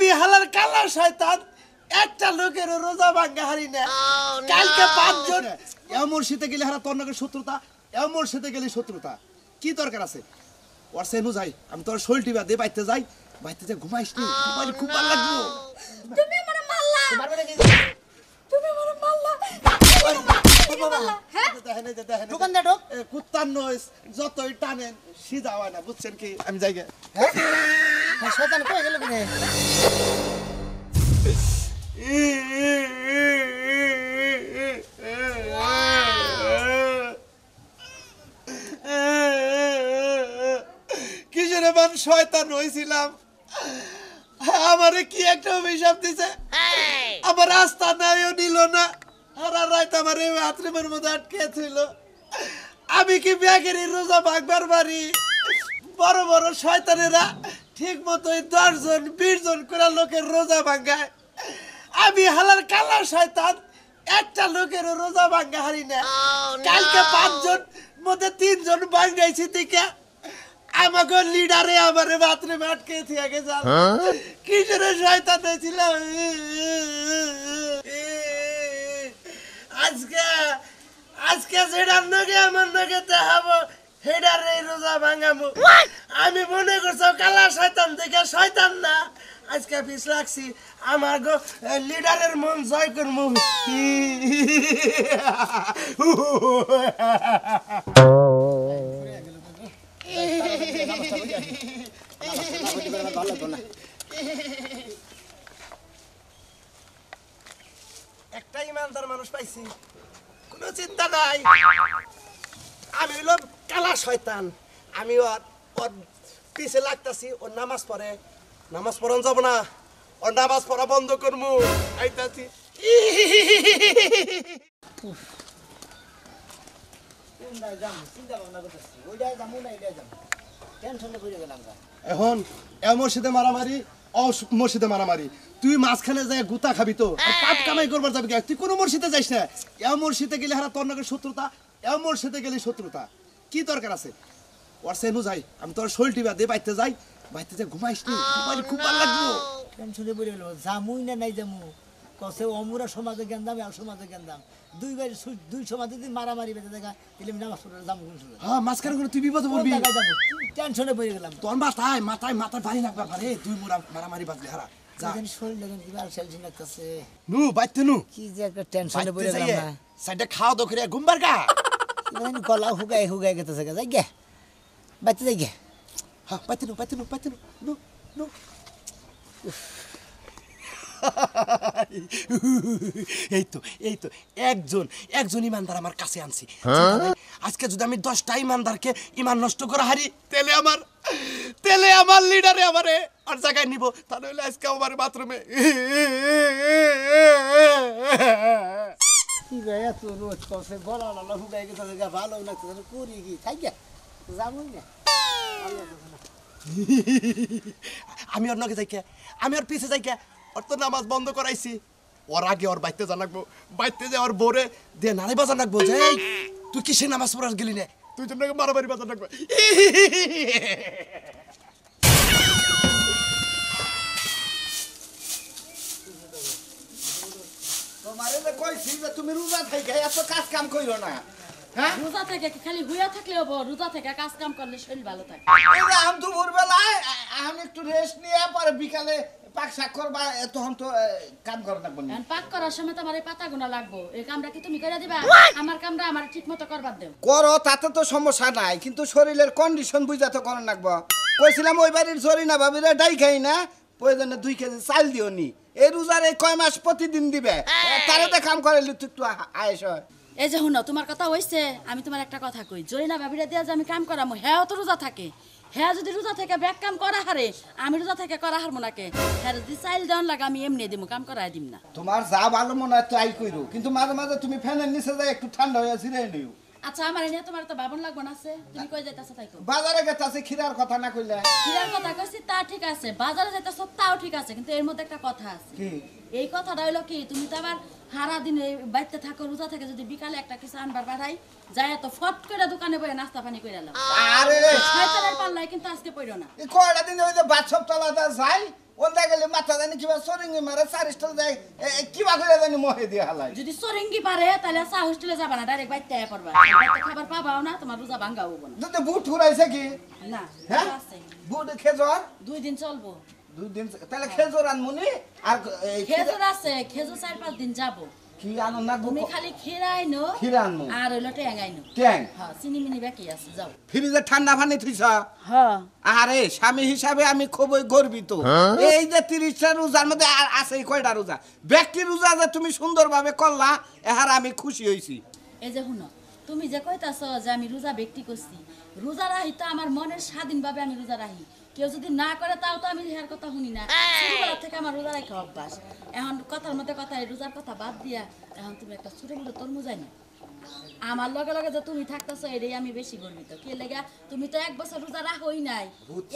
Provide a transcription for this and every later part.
আমি হালার কালা শয়তান একটা লোকের রোজা ভাঙ্গা হারি না কালকে 5 জন এমন শীতে গেলে হারা তোর নাকি শত্রুতা এমন শীতে গেলে শত্রুতা কি দরকার আছে ওর সেনু যাই আমি তোর শরীরটি বাদে বাইতে যাই বাইতে যা ঘুমাইস নি ঘুমাইলে খুব ভালো লাগবে তুমি আমারে মারলা তুমি আমারে মারলা দোকান দে ঢোক কুত্তার নইস যতই টানেন সিধা হয় না বুঝছেন কি আমি যাই গে হ্যাঁ শয়তান কই গেল কিনে কিসের মান শয়তান হইছিলাম আমারে কি একটা অভিশাপ দিছে আমার রাস্তা নাইও নিল না সারা রাত আমার এই বাথরুমের মধ্যে আটকে ছিল আমি কি ব্যাগের রোজা ভাগবার পারি বড় বড় শয়তানেরা ঠিক মতোই 10 জন 20 জন করে লোকের রোজা ভাঙায় আমি হালার কালা শয়তান একটা লোকের রোজা ভাঙা হারি না কালকে 5 জন মধ্যে 3 জন ভাঙাইছি থেকে আমাকে লিডারে আমারে বাথরুমে আটকে থেকে গেছে কিসের শয়তান হয়েছিলাম আজকে আজকে যেটার নগে আমার নগে দেখাবো হেডার এই রোজা ভাঙাবো আমি মনে করছো কালা শয়তান দেখে শয়তান না আজকে পিছ লাগছি আমার গো লিডারের মন জয় করবো একটা ইমানদার মানুষ পাইছি কোনো চিন্তা নাই আমি হলো কালা শয়তান আমি ওর পিছে লাগতাছি ওর নামাজ পড়ন যাব না ওর নামাজ পড়া বন্ধ করবো আইতাছি এখন মসজিদে মারামারি মসজিদে মারামারি তুই মাঝখানে যায় গুতা খাবি তো পাপ কামাই করবার যাবি তুই কোনো মসজিদে যাইস না মসজিদে গেলে হারা তোর নাকি শত্রুতা মসজিদে গেলে শত্রুতা কি দরকার আছে ওর সেনু যাই আমি তোর শরীরটি বাদে বাইতে যাই বাইতে যা ঘুমাইস নি ঘুমাইলে খুব ভালো লাগবে টেনশনে পড়ে গেল জামুই না নাই জামু কসে অমুরা সমাজে গেন্দাম আর সমাজে গেন্দাম দুই সমাজে যদি মারামারি বেঁধে দেখা তাহলে নামাজ পড়ে জামু হ্যাঁ মাঝখানে করে তুই বিপদে পড়বি টেনশনে পড়ে গেলাম তোর মাথায় বাড়ি লাগবে পারে তুই মারামারি বাজলে হারা শরীর লাগেন কি আর সেলসিন লাগতেছে নু বাইতে নু কি যে একটা টেনশনে পড়ে গেলাম না সাইডে খাওয়া দাও করে ঘুমবার গা গলা হুগাই গেতেছে যাই গে বাইতে যাই গে হ্যাঁ বাইতে নু নু এই তো একজন ইমানদার আমার কাছে আনছি আজকে যদি আমি 10টা ইমানদারকে ইমান নষ্ট করে হারি তেলে আমার লিডারে আমারে আর জায়গায় নিব তাহলে আজকে আমার বাথরুমে কি গায় এত রোজ কসে বলা না হুগাই গেতেছে গা ভালো লাগতেছে করি কি তাই গে জামুই না আমি ওর নগে যাইকে আমি ওর পিছে যাইকে ওর তো নামাজ বন্ধ করাইছি ওর আগে ওর বাইতে জানাকবো বাইতে যে ওর বোরে দিয়ে নারী বাজার রাখবো যে তুই কিসে নামাজ পড়ার গেলি না তুই জন্য মারামারি বাজার রাখবো তোমারে যে কইছি যে তুমি রোজা থেকে এত কাজ কাম কইরো না হ্যাঁ রোজা থেকে খালি হুইয়া থাকলেও রোজা থেকে কাজ কাম করলে শরীর ভালো থাকে এই যে আম দুপুর বেলায় আমি একটু রেস্ট নিয়ে পরে বিকালে পাক শাক করবা তখন তো কাম করা লাগবে না পাক করার সময় তো আমার এই পাতা গোনা লাগবো এই কামটা কি তুমি করে দিবা আমার কামটা আমার ঠিকমতো করবার দেও করো তাতে তো সমস্যা নাই কিন্তু শরীরের কন্ডিশন বুঝা তো করা লাগবে কইছিলাম ওই বাড়ির জরিনা ভাবিরে ডাই খাই না প্রয়োজনে 2 কেজি চাল দিও নি এই রোজার এই কয় মাস প্রতিদিন দিবে তারে তো কাম করে একটু আয়েশ হয় এই যে শুনো তোমার কথা হইছে আমি তোমার একটা কথা কই জরিনা ভাবিরা দিয়া যে আমি কাম করামু হ্যাঁ তো রোজা থাকে হ্যাঁ যদি রোজা থেকে ব্যাক কাম করা হারে আমি রোজা থেকে করা হারমু নাকে হ্যাঁ যদি চাইল দেন লাগে আমি এমনি দিমু কাম করাই দিম না তোমার যা ভালো মনে হয় তাই কইরো কিন্তু মাঝে মাঝে তুমি ফ্যানের নিচে যাই একটু ঠান্ডা হয়ে জিরে নিও আচ্ছা আমার এনে তোমার তো বাবন লাগবো না আছে তুমি কই যাইতাছ তাই কো বাজারে গেতাছে খিরার কথা না কইলে খিরার কথা কইছি তা ঠিক আছে বাজারে যাইতাছ তাও ঠিক আছে কিন্তু এর মধ্যে একটা কথা আছে কি এই কথাটা হইলো কি তুমি তো আবার সারা দিন বাইতে থাকো রোজা থেকে যদি বিকালে একটা কিছু আনবার পাঠাই যায় তো ফট করে দোকানে বসে নাস্তা পানি কইরা লাও আরে শয়তানের পাল্লাই কিন্তু আজকে পড়ো না এই কয়টা দিন ওই যে বাচ্চা তলাটা যাই ওটা গেলে মাথা জানি কিবা সরিঙ্গি মারে সারিস্টল যায় কিবা করে জানি মহে দিয়ে হালাই যদি সরেঙ্গি পারে তাহলে চা হোস্টেলে যাবা না, ডাইরেক্ট বাইতে আয়া পড়বা। বাইতে খাবার পাবাও না, তোমার রোজা ভাঙ্গাও হবো না। দুটো বুট ফুরাইছে কি না, হ্যাঁ আছে। বুট খেজর 2 দিন চলবো। 2 দিন তাহলে খেজর আনমুনি আর খেজুর আছে, খেজুর 4-5 দিন যাবো। কি আনো না তুমি খালি খিরাইনো খিরা আনমু আর হইলো ট্যাঙ্গাইনো। ট্যাং হ্যাঁ, চিনি মিনি বাকি আছে, যাও। ফ্রিজে ঠান্ডা পানি থুইছ হ্যাঁ, আরে স্বামী হিসাবে আমি খুবই গর্বিত। এই যে 30টা রোজার মধ্যে আর আছে কয়টা রোজা, ব্যক্তি রোজা যে তুমি সুন্দরভাবে করলা এহার আমি খুশি হইছি। এই যে শুনো, তুমি যে কইতাছ যে আমি রোজা ব্যক্তি করছি, রোজা রাহি তো আমার মনের স্বাধীনভাবে আমি রোজা রাহি। কেউ যদি না করে তাও তো আমি হের কথা শুনি না। ছোটবেলা থেকে আমার রোজা রাখা অভ্যাস। এখন কথার মধ্যে কথা, এই রোজার কথা বাদ দিয়া এখন তুমি একটা ছোট মোটো তরমুজ আইনো। আমার লগে লগে যে তুমি থাকতেছো এটাই আমি বেশি গর্বিত। কে লেগা তুমি তো 1 বছর রোজা রাখোই নাই,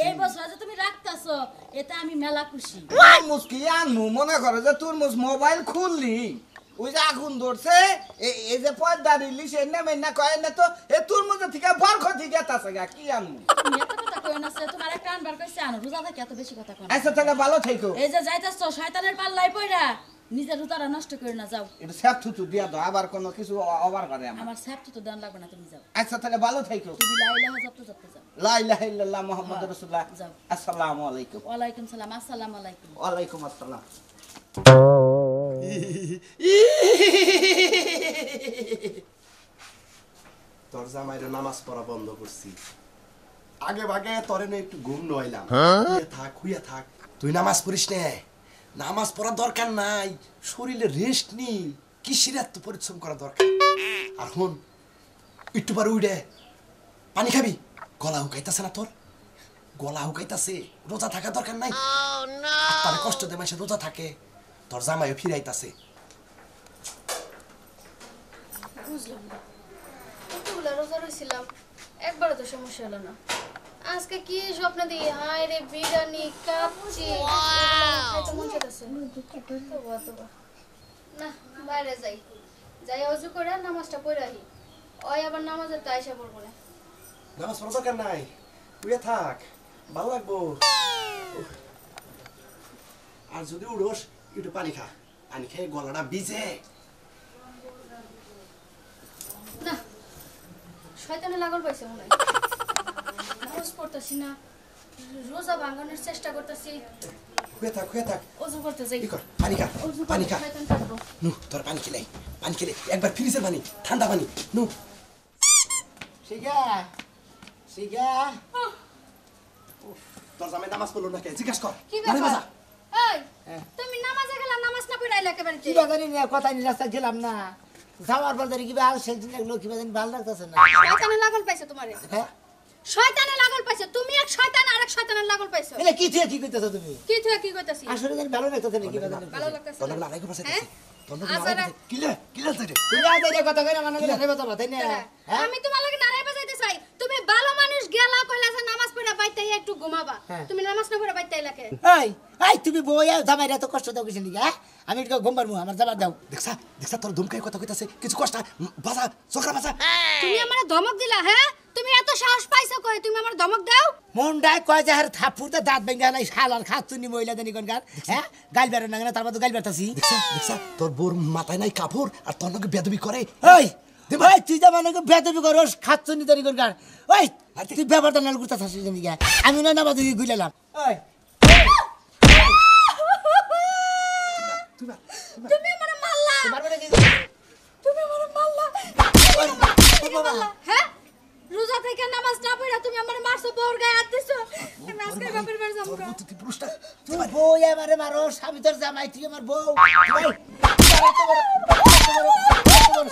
এই বছর যে তুমি রাখতেছো এতে আমি মেলা খুশি। তরমুজ কি আনমু মনে করো যে তরমুজ মোবাইল খুললি ওই যে আগুন ধরছে এই যে পর্দা রিলিস এনে মেনা কয় না তো এ তরমুজের থেকে বরখ থেকে তাছে গা কি আনমু। তুমি এত কথা কই না, তোমার একটা আনবার কইছে আনো, রোজা থেকে এত বেশি কথা কই না। আচ্ছা তাহলে ভালো থাকো। এই যে যাইতাছো শয়তানের পাল্লাই পইরা নিজের রোজাটা নষ্ট করে না, যাও। এটা স্যাপ থুতু দিয়া দাও আবার কোনো কিছু ওভার করে আমার। আমার স্যাপটা তো দেন লাগবে না, তুমি যাও। আচ্ছা তাহলে ভালো থাকো। তুমি লা ইলাহা জপতে জপতে যাও। লা ইলাহা ইল্লাল্লাহ মুহাম্মাদুর রাসূলুল্লাহ। যাও। আসসালামু আলাইকুম। ওয়ালাইকুম সালাম। আসসালামু আলাইকুম। ওয়ালাইকুম আসসালাম। তোর জামাইরে নামাজ পড়া বন্ধ করছি, আগে ভাগে তোরে না একটু ঘুম নইলাম। হুইয়া থাক, তুই নামাজ পড়িস নে, নামাজ পড়ার দরকার নাই, শরীরে রেস্ট নি, কিসের এত পরিশ্রম করা দরকার। আর হন একটু পরে উঠে পানি খাবি, গলা হুকাইতাছে না তোর, গলা হুকাইতাছে, রোজা থাকা দরকার নাই। তার কষ্ট দে মাসে রোজা থাকে, তোর জামাইও ফিরাইতাছে। বুঝলাম না, কতগুলো রোজা রয়েছিলাম, একবারও তো সমস্যা হলো না। আজকে কি স্বপ্ন দেখি, হায় রে বিরিয়ানি কাচ্চি, খাইতে মন চাইতেছে। তোবা তোবা, না বাইরে যাই, যাই অজু করে নামাজটা পড়ে আহি। ওই আবার নামাজের তো আইসা পড়বো না। নামাজ পড়া দরকার নাই, উইয়া থাক, ভালো লাগবো। আর যদি উড়োস একটু পানি খা, পানি খেয়ে গলাটা ভিজে। না, শয়তানে লাগল পাইছে মনে হয়। নামাজ পড়তেছি না, রোজা ভাঙানোর চেষ্টা করতেছি, হুয়ে থাক, অজু করতে যাই। কি কর, পানি খা, অজু পানি করে খা। শয়তান কাটবো। নু তোর পানি খেলে, একবার ফ্রিজের পানি, ঠান্ডা পানি, নু। শিখা শিখা তোর জামাই নামাজ পড়লো না কে, জিজ্ঞাসা কর। কি মানে ব্যাপার? বাজা। এই, তুমি নামাজে গেলা, নামাজ না পড়ে আইলা একেবারে কি বাজারি নিয়ে কথা নিয়ে রাস্তা গেলাম না, যাওয়ার পর জানি কি আর সেদিন লাগলো কি বাজানি ভালো লাগতেছে না। শয়তানে লাগল পাইছে তোমারে, হ্যাঁ শয়তানে লাগল পাইছে। তুমি এক শয়তান আর এক শয়তানের লাগল পাইছো। এটা কি থেকে কি করতেছো তুমি? কি তুই কি কইতাছিস? আসলে জানি ভালো লাগতেছে না কি বাজানি। ভালো লাগতেছে তোর না? নাম আলাইকুম আসসালাম। হ্যাঁ? তোর নাম আচ্ছা, আলাইকুম। কিলে রে। তুমি আজ এই কথা কইরা মানে না রেবা তো তাই না? হ্যাঁ আমি তোমার লাগে নারাই বাজাইতে চাই। তুমি ভালো মানুষ গেলা কইলা যে নামাজ পড়া বাইতে একটু ঘুমাবা। হ্যাঁ। তুমি নামাজ না পড়া বাইতে এলাকে। এই এই তুমি বইয়া জামাই এত কষ্ট দাও কিসের লিগা? আমি একটু ঘুম পারমু, আমার যাবার দাও। দেখছা তোর ধুমকাই কথা কইতাছে, কিছু কষ্ট বাজা, চকরা বাজা। তুমি আমারে ধমক দিলা, হ্যাঁ? তুমি এত সাহস পাইছো কই তুমি আমার ধমক দাও? মনটাই কয় যে আর থাপুরতে দাঁত ভেঙে নাই শালার খাতুনি মহিলা জানি কোনকার, হ্যাঁ গাল বেরো না তারপর তো গাল বেরতাছি। দেখছা তোর বোর মাথায় নাই কাপড় আর তোর নাকি বেদবি করে। ওই ভাই তুই যা মানে বেদবি করস খাতুনি জানি কোনকার, ওই তুই ব্যাপারটা নাল গুতা থাকি জানি গা, আমি না নামাজ গুইলাম। ওই তুমি আমারে মারলা। মারবে কি? তুমি আমারে মারলা। হ্যাঁ? রোজা থেকে নামাজ না পড়া তুমি আমারে মারছো, বউর গায়ে হাত দিছো। আমি আজকে বাপের বাড়ি যাবো গা। তুই পুরুষটা তুই বউ আমারে মারস, আমি তোর জামাই, তুই আমার বউ।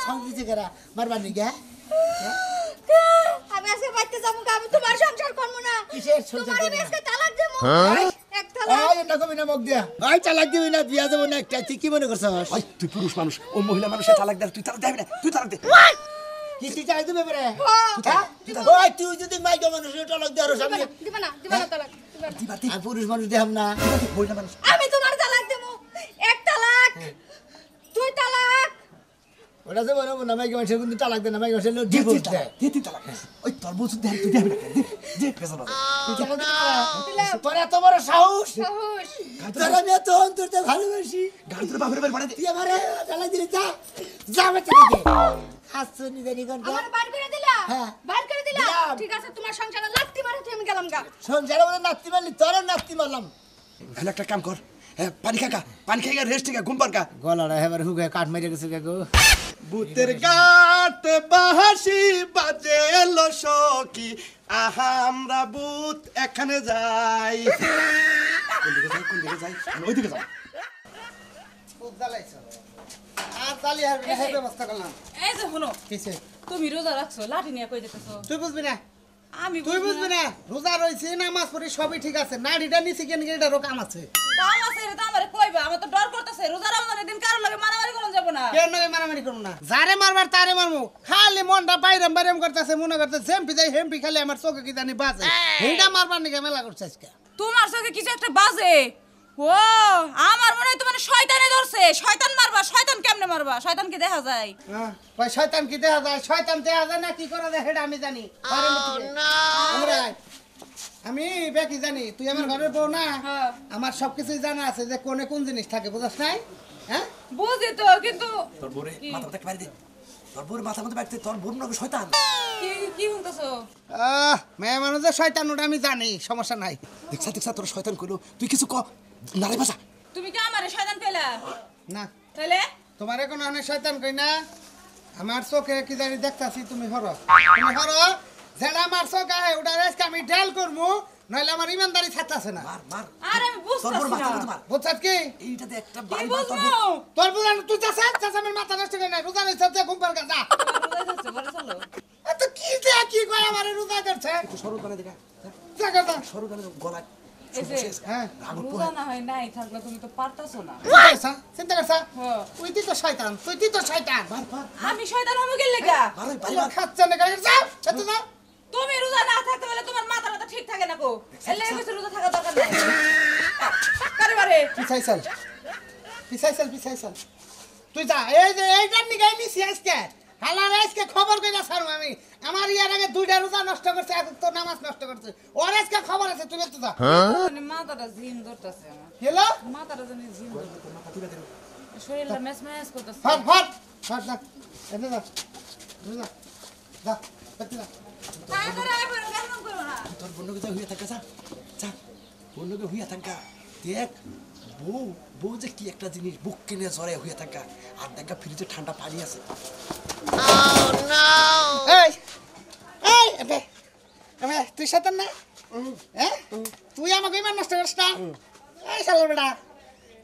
সংগীতে করা মারবার নি গা? আমি আজকে বাইতে যাবো গা, আমি তোমার সংসার করবো না। কিসের সংসার তোমার আমি করবো না? আজকে তালাক দেবো। এক তালাক। এই এটা কবি না মুখ দিয়া, ভাই চালাক দিবি না, বিয়া যাবো না একটা, তুই কি মনে করছস? ওই তুই পুরুষ মানুষ, ও মহিলা মানুষের তালাক দে, তুই তালাক দেবি না, তুই তালাক দে। কি তুই চাই দিবে রে? হ্যাঁ? ওই তুই যদি মাইকা মানুষের টলক দেওয়ার দিবা সামনে, না, দিবা না, দিবা না তালাক, দিবা না। দিবা দি, আমি পুরুষ মানুষ দেখাম না। মহিলা মানুষ। আমি তোমার তালাক দেবো। এক তালাক, দুই তালাক, ওটা যে বলবো না মাইকে মাসে কিন্তু তালাক দেয় না মাইকে মাসে ডিভোর্স দেয় দিতি তালাক ওই তোর বউ দেখ তুই দেখ দে পেছনে তোর এত বড় সাহস সাহস তোর আমি এত অন্তরতে ভালোবাসি গাড়ি তোর বাপের বাড়ি পাঠাই দে তুই আমারে তালাক দিলি যা যা আমার থেকে হাসছো নিদানি কোন আমার বার করে দিলা হ্যাঁ। বার করে দিলা দিলাম। ঠিক আছে তোমার সংসারে লাত্তি মারাতে আমি গেলাম গা সংসারে মধ্যে নাতি মারলি তোর নাতি মারলাম তাহলে একটা কাম কর পানি খাকা পানি খাইগা রেস্ট গা ঘুম পারকা গলাটা এবার হুকে কাঠ মেরে গেছে গো ভূতের গাট বাহাসি বাজে এলো সখী আহা আমরা ভূত এখানে যাই কোন দিকে যাই ওইদিকে যাই খুব জ্বালাইছো আর জ্বালি আর ব্যবস্থা করলাম এই যে শুনো কিসে তুমি রোজা রাখছো লাঠি নিয়ে কই যেতেছো তুই বুঝবি না আমি তুই বুঝবি না রোজা রইছে নামাজ পড়ি সবই ঠিক আছে নাড়িটা নিচে কেন এটারও কাম আছে কাম আছে এটা আমারে কইবা আমার তো ডর করতেছে রোজা রমজানের দিন কারো লাগে মারামারি করন যাব না কেন নয় মারামারি করবো না যারে মারবার তারে মারমু খালি মনটা বাইরাম বাইরাম করতেছে মনে করতে জেম্পি যাই হেম্পি খালি আমার চোখে কি জানি বাজে এইটা মারবার নিকে মেলা করছে আজকে তোমার চোখে কিছু একটা বাজে ও আমার মনে হয় তোমার শয়তানে ধরছে শয়তান মারবা শয়তান কেমনে মারবা শয়তান কি দেখা যায় কই শয়তান কি দেখা যায় শয়তান দেখা যায় না কি করা যায় সেটা আমি জানি আমি বেকি জানি তুই আমার ঘরের বউ না হ্যাঁ। আমার সবকিছুই জানা আছে যে কোনে কোন জিনিস থাকে বুঝছ নাই হ্যাঁ বুঝি তো কিন্তু তোর বউরে মাথা মধ্যে পারি দে তোর বউরে মাথা মধ্যে বাড়তে তোর বউর নাকি শয়তান কি কি হইতাছো মেয়ে মানুষের শয়তান ওটা আমি জানি সমস্যা নাই দেখছা তোর শয়তান কইলো তুই কিছু ক নারে বাসা তুমি কি আমারে শয়তান কইলা না তাইলে তোমার এখন অনেক শয়তান কই না আমার চোখে কি জানি দেখতাছি তুমি হরো যেটা আমার চোখ আহে ওটা আজকে আমি ডেল করবো নইলে আমার ইমানদারি থাকতেছে না মার মার আরে আমি তোর বউর বুঝতাছি মাথা মধ্যে না মার বুঝছাস কি এইটাতে একটা কি বাড়ি মার তোর বুঝবো বউ তোর বুঝান তুই চাষা আমার মাথা নষ্ট করে নাই রোজা নিচ্ছে ঘুম পার যা রোজা থাকছে বলে চলো এত কি যে কি কয় আমার রোজা করছে সরু বানা দেখা যা কথা সরু বানা গলায় এসে হ্যাঁ রোজা না হয় নাই থাকলে তুমি তো পারতাছো না চিন্তা করছা হ্যাঁ। তুই তো শয়তান তুই তো শয়তান আমি শয়তান হবো গেলে কা মারই বাড়ি আমার মার খাচ্ছে না গাড়ি যা সেটা না তুমি রোজা না থাকতে বলে তোমার মাথা ঠিক থাকে না কো এলে কিছু রোজা থাকা দরকার নাই কারে বারে পিছাইছাল তুই যা এই যে এইটার নিগাই নিছি আজকে হালার আজকে খবর কইলা ছাড়ু আমি আমার ইয়ার আগে দুইটা রোজা নষ্ট করছে এক তো নামাজ নষ্ট করছে ওর আজকে খবর আছে তুই তো যা মানে মাথাটা জিম ধরতেছে আমার হ্যালো মাথাটা জানি জিম ধরতেছে শরীরটা ম্যাচ করতেছে ফট যা এনে যা যা যা পেতে যা তাড়াতাড়ি আয় পড়ো কেমন করো না তোর বন্ধুকে যা হইয়া থাকা যা বন্ধুকে হইয়া থাকা দেখ বউ যে কি একটা জিনিস বুক কিনে জরে হইয়া থাকা আর দেখা ফ্রিজে ঠান্ডা পানি আছে এই এই এবে এবে তুই শয়তান না হ্যাঁ তুই আমাকে ইমান নষ্ট করিস না এই শালা বেটা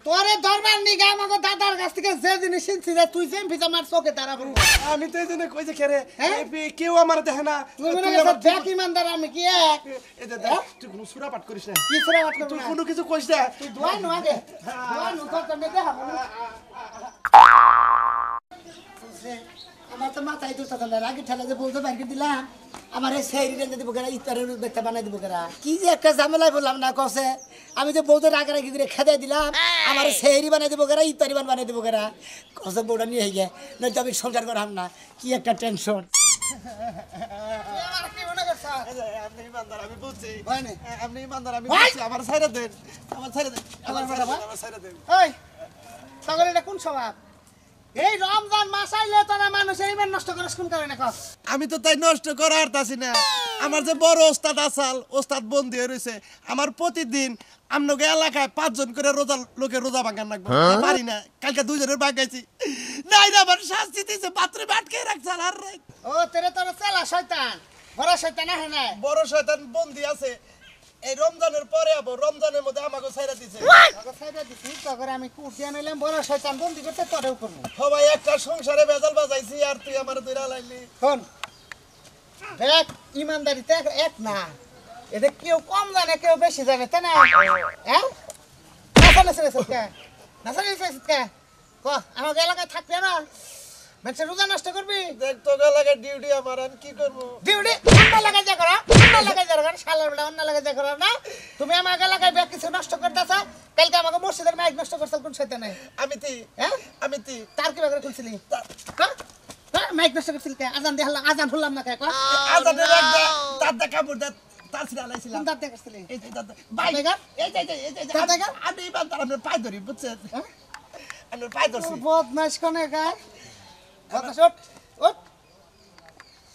তোরে দরবার নিগা আমাকে দাদার কাছ থেকে যে জিনিস শুনছি যে তুই যেম ভিজা মার চোখে তারা বলবো আমি তো এই জন্য কইছে খেরে হ্যাঁ? কেউ আমার দেখে না তুই মনে তুই করছিস আমার দেখ ইমানদার আমি কি এক এই যে দেখ, তুই কোনো সুরা পাঠ করিস না কি ছেড়ে বাট করবো তুই না কোনো কিছু কইস না তুই দোয়া নো আগে দোয়া নো তোর কাছে দেখা আমার তো মাথায় তো তখন আগে ঠেলা যে বলতে বাইরে দিলাম আমার এই সেই রেঞ্জে দিব কেনা ইফতারের বেটা বানাই দিব কেনা কি যে একটা ঝামেলায় বললাম না কসে আমি যে বউদের আগে রাখি করে খেদাই দিলাম আমার সেহরি বানাই দিব কেনা ইফতারি বানাই দিব কেনা কসে বউটা নিয়ে গিয়ে নয়তো আমি সংসার করাম না কি একটা টেনশন আপনি ইমানদার আমি বুঝছি হয় না? আপনি ইমানদার আমি ভাই! বুঝছি আমার ছাইরা দেন আমার ছাইরা দেন আমার ছাইরা দেন? আমার ছাইরা দেন ওই তখন এটা কোন স্বভাব এই রমজান মাস আইলে তোরা মানুষের ইমান নষ্ট করে কোন কারণে কস আমি তো তাই নষ্ট করার তাছি না আমার যে বড় ওস্তাদ আসাল ওস্তাদ বন্দি হয়ে রয়েছে আমার প্রতিদিন আমনকে এলাকায় 5 জন করে লোকের রোজা ভাঙান রাখবো পারি না কালকে 2 জনের ভাঙাইছি নাই না আমার শাস্তি দিয়েছে পাত্রে আটকে রাখছে আর রাত। ও তেরে তোর চেলা শয়তান বড় শয়তান আহে না বড় শয়তান বন্দি আছে এই রমজানের পরে আবো রমজানের মধ্যে আমাকে ছাইরা দিছে তোকে ছাইড়া দিছি তখন আমি কুটিয়া নিলাম বড় শয়তান বন্দি করতে তোরেও করবো সবাই একটা সংসারে বেজাল বাজাইছি আর তুই আমার দুইরা লাইলি শোন দেখ ইমানদারিতে এক না এদের কেউ কম জানে কেউ বেশি জানে তাই না হ্যাঁ নাচালে ছেড়েছিস কে নাচালে ছেড়েছিস কে ক আমাকে এলাকায় থাকবে না মানুষের রোজা নষ্ট করবি দেখ তো লাগে ডিউটি আমার আমি কি করবো ডিউটি অন্য লাগাই যা করো অন্য লাগাই যা করো শালার বেলা অন্য লাগাই যা করো না তুমি আমাকে লাগাই ব্যাগ কিছু নষ্ট করতেছ কালকে আমাকে মসজিদের মাইক নষ্ট করছাল কোন শয়তানে আমি তি হ্যাঁ আমি তি তার কি ব্যাপারে খুলছিলি হ্যাঁ হ্যাঁ মাইক নষ্ট করছিলি কে আজান দিয়ে হাল্লা আজান ফুললাম না কে কো আজানের একটা দাদা কাপড় দা তার ছিলা লাইছিলাম কোন দাঁত দেখছিলি এই যে দাদা ভাই এই যে দাদা? আমি বান্দার আপনার পায়ে ধরি বুঝছেন আপনার পায়ে ধরছি বদমাইশ কোনে কা বদমাইশ ওঠ ওঠ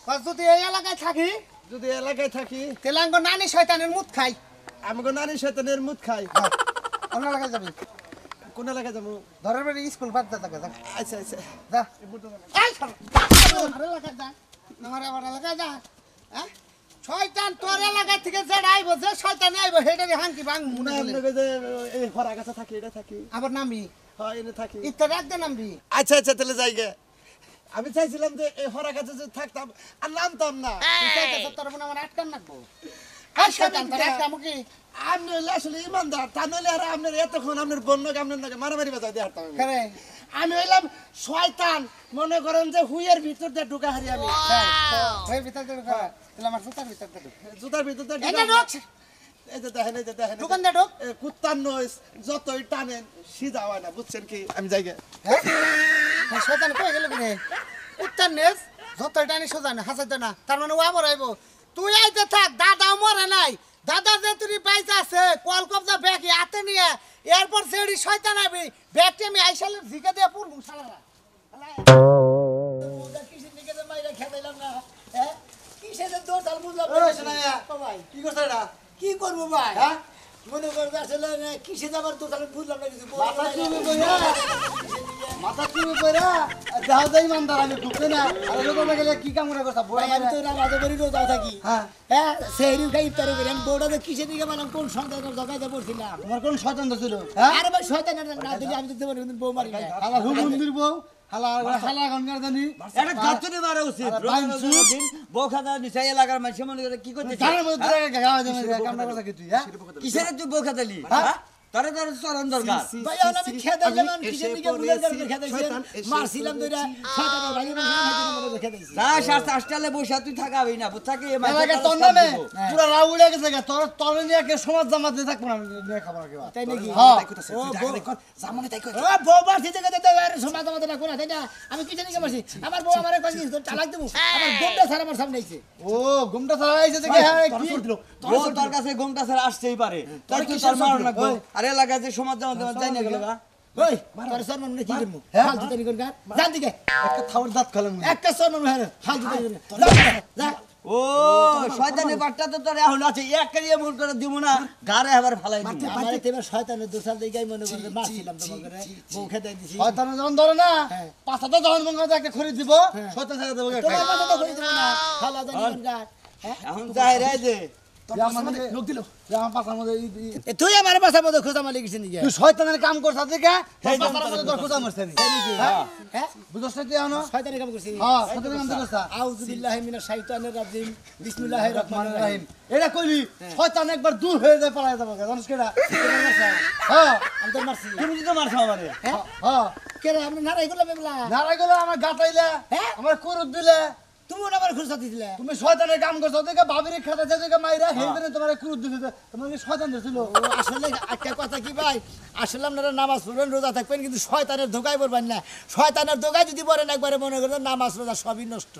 কত যদি এই এলাকায় থাকি যদি এলাকায় থাকি তেলাঙ্গ নানি শয়তানের মুত খাই আমাকে নারী শয়তানের মুদ খাই অন্য এলাকায় যাবি কোন এলাকায় যাবো ধরের বাড়ি স্কুল বাদ দা থাকে যা আচ্ছা আচ্ছা যা এই সর আমার এলাকায় যা আমার আবার এলাকায় যা হ্যাঁ শয়তান তোর এলাকা থেকে যেটা আইব যে শয়তান আইব হেডারে হাঙ্কি ভাঙ মনে হলে আপনাকে যে এই হরা গাছে থাকি এটা থাকি আবার নামি হয় এনে থাকি ইত্যাদি রাখ দে নামবি আচ্ছা আচ্ছা তাহলে যাইগে আমি চাইছিলাম যে এই হরা গাছে যদি থাকতাম আর নামতাম না তুই চাইতেছ তোর মনে আমার আটকান রাখবো এই শয়তান তোর আটকামো কি আপনি হইলে আসলে ইমানদার তা নইলে আর আপনার এতক্ষণ আপনার বন্যকে আপনার নাকি মারামারি বাজাই দিয়ে হারতাম আমি। করে আমি হইলাম শয়তান মনে করেন যে হুইয়ের ভিতর দিয়ে ঢুকা হারি আমি ওই ভিতর দে ঢুকা তাহলে আমার জুতার ভিতর দে ঢুক জুতার ভিতর দিয়ে এটা ঢুকা ঢুক এই যে দেখেন এই যে দেখেন ঢুকান দে ঢুক কুত্তার নইস যতই টানেন সিধা হয় না বুঝছেন কি আমি যাইগে হ্যাঁ এই শয়তান কই গেল কি রে উত্তর নেস যত টানি সোজা না হাসাইতো না তার মানে ও আবার আইবো তুই আইতে থাক দাদাও মরে নাই দাদা যে তুই পাইছে আছে কল কবজা ব্যাগ হাতে নিয়ে এরপর সেড়ি শয়তান আইবি ব্যাগটি আমি আইসালে ঝিকে দিয়ে পুরবো শালারা কি করছ এটা কি করবো ভাই হ্যাঁ মনে করবে আসলে কিসে যাবার তো তাহলে বুঝলাম না কিছু মাথা চুবে কইরা মাথা চুবে কইরা যাও যাই মানদার আমি ঢুকতে না আর লোক গেলে কি কাম করে কথা বড় আমি তো নামাজে পড়ি রোজা থাকি হ্যাঁ হ্যাঁ সেহরি খাই ইফতারি করি আমি বউটাতে কিসে দিকে মানে কোন সন্তানের জগাইতে পড়ছিলাম তোমার কোন শয়তান ছিল হ্যাঁ আরে ভাই শয়তানের না দিলে আমি দেখতে পারি কিন্তু বউ মারি না হালা হুম মন্দির বউ হালা হালা গঙ্গার জানি এটা গাছুনি মারা উচিত দিন বৌখাদা নিচাই এলাকার মানুষ মনে করে কি করতে জানার মধ্যে তোরা গাওয়া যাবে কামনা কথা কি তুই হ্যাঁ কিসের তুই বৌখাদালি হ্যাঁ তারে তার চরণ দরকার ভাই আমি খেদা যেমন কিসে দিকে বুঝে গেল খেদাইছি মারছিলাম তো এটা শয়তানের ভাই মনে খেদাইছি না শাস্ত আসলে বসে তুই থাকাবি না বুঝছাকে এই এলাকা তোর নামে পুরা রাউ উড়ে গেছে তোর তোর নিয়ে কে সমাজ জামাতে থাকবো না নিয়ে খাবার কে তাই নাকি হ্যাঁ ও জামানে তাই কই ও বউ মারছি দেখে দে আর সমাজ আমাদের না কোনা তাই না আমি কিসে দিকে মারছি আমার বউ আমারে কইছি তোর চালাক দেবো আমার গোমটা সারা আমার সামনে আইছে ও ঘুমটা ছাড়া আইছে দেখে হ্যাঁ কি ও তোর কাছে ঘুমটা ছাড়া আসতেই পারে তোর তুই তার মারণ লাগবে আর এলাকায় যে সমাজ জামাতে যাই না গেল গা ওই তোর সরমান কি করমু ফালতু তারি কর গান জান দিকে একটা থাউর দাঁত খালাম একটা সরমান হ্যাঁ ফালতু তারি কর যা ও শয়তানের বাট্টা তো তোর এখন আছে এক করিয়ে মুখ করে দিব না গারে আবার ফালাই দিব আমারে তেবা শয়তানের দোষাল দেখাই মনে করে মারছিলাম তোমাকে বউ খেদাই দিছি শয়তান যখন ধরে না পাছাটা যখন মঙ্গল একটা খরিদ দিব শয়তান ছেড়ে দেবো তোমার কথা তো কই দিও না খালা জানি কোন গান এখন যাই রে যে লোক দিল আমার পাছার মধ্যে তুই আমার বাসা মধ্যে খোঁজা মালি গেছিস নাকি তুই শয়তানের কাম করছিস দেখে পাছার মধ্যে তোর খোঁজা মারছিস হ্যাঁ বুঝছ তুই এখনো শয়তানের কাম করছিস হ্যাঁ শয়তানের কাম করছিস আউযু বিল্লাহি মিনাশ শাইতানির রাজিম বিসমিল্লাহির রহমানির রহিম এটা কইলি শয়তান একবার দূর হয়ে যায় পালাই যাবে জানিস কেডা হ্যাঁ আমি তো মারছি তুমি তো মারছো আমারে হ্যাঁ কে রে আমি নারাই গুলো বেবলা নারাই গেলে আমার গাটাইলে হ্যাঁ? আমার কুরুত দিলে তুমি আমার খুঁজা দিছিলে তুমি শয়তানের কাম করছো দেখে বাবিরে খাতা দেখে মাইরা হেইদিনে তোমার কুরুত দিতে তোমার কি শয়তান দিছিল ও আসলে একটা কথা কি ভাই আসলে আপনারা নামাজ পড়বেন রোজা থাকবেন কিন্তু শয়তানের ধোকায় পড়বেন না শয়তানের ধোকায় যদি পড়েন একবারে মনে করেন নামাজ রোজা সবই নষ্ট